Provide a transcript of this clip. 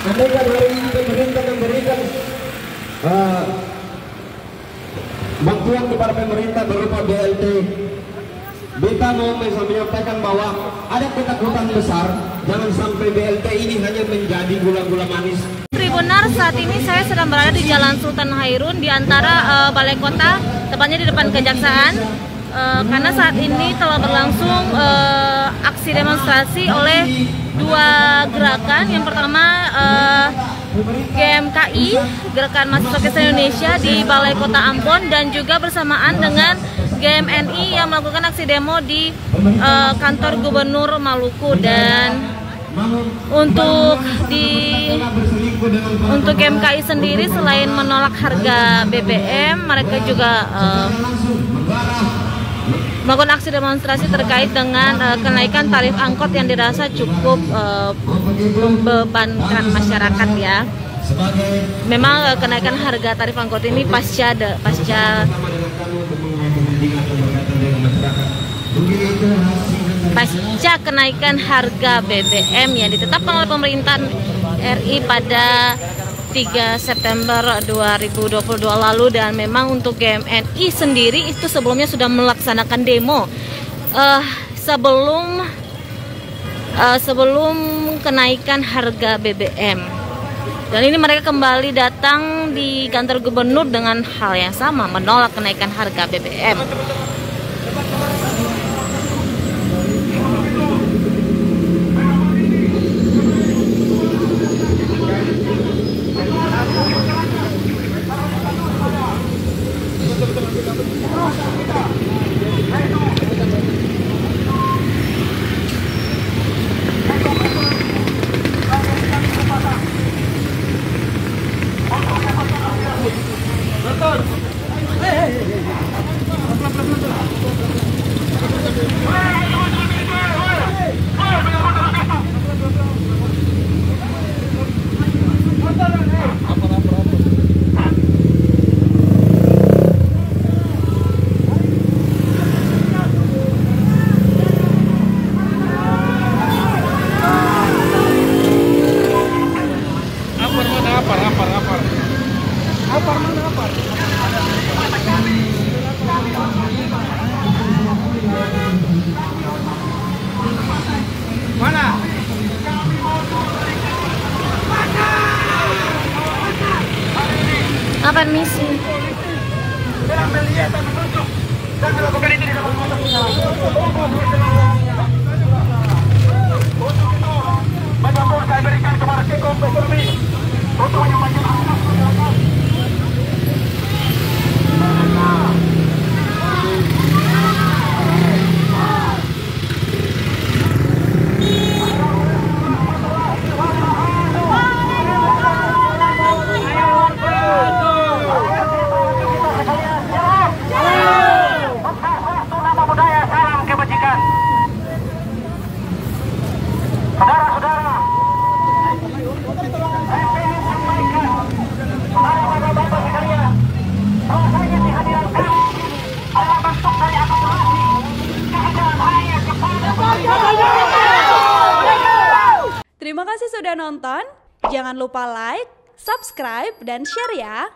andaikan hari ini pemerintah memberikan bantuan kepada pemerintah berupa BLT, beta mau menyampaikan bahwa ada ketakutan besar jangan sampai BLT ini hanya menjadi gula-gula manis. Benar, saat ini saya sedang berada di Jalan Sultan Hairun di antara Balai Kota, tepatnya di depan Kejaksaan, karena saat ini telah berlangsung aksi demonstrasi oleh dua gerakan. Yang pertama GMKI, Gerakan Mahasiswa Kristen Indonesia di Balai Kota Ambon, dan juga bersamaan dengan GMNI yang melakukan aksi demo di kantor Gubernur Maluku. Dan untuk GMKI sendiri, selain menolak harga BBM, mereka juga melakukan aksi demonstrasi terkait dengan kenaikan tarif angkot yang dirasa cukup membebankan masyarakat ya. Memang kenaikan harga tarif angkot ini pasca kenaikan harga BBM yang ditetapkan oleh pemerintah RI pada 3 September 2022 lalu. Dan memang untuk GMNI sendiri itu sebelumnya sudah melaksanakan demo sebelum kenaikan harga BBM. Dan ini mereka kembali datang di kantor gubernur dengan hal yang sama, menolak kenaikan harga BBM. Mana? Apa misi? Saya berikan kepada Sekom Besurmi untuk menyampaikan saudara-saudara, saya ingin sampaikan kepada bapak-bapak sekalian bahwasanya kehadiran kami adalah bentuk dari akomodasi kehadiran hanya kepada Terima kasih sudah nonton. Jangan lupa like, subscribe, dan share ya.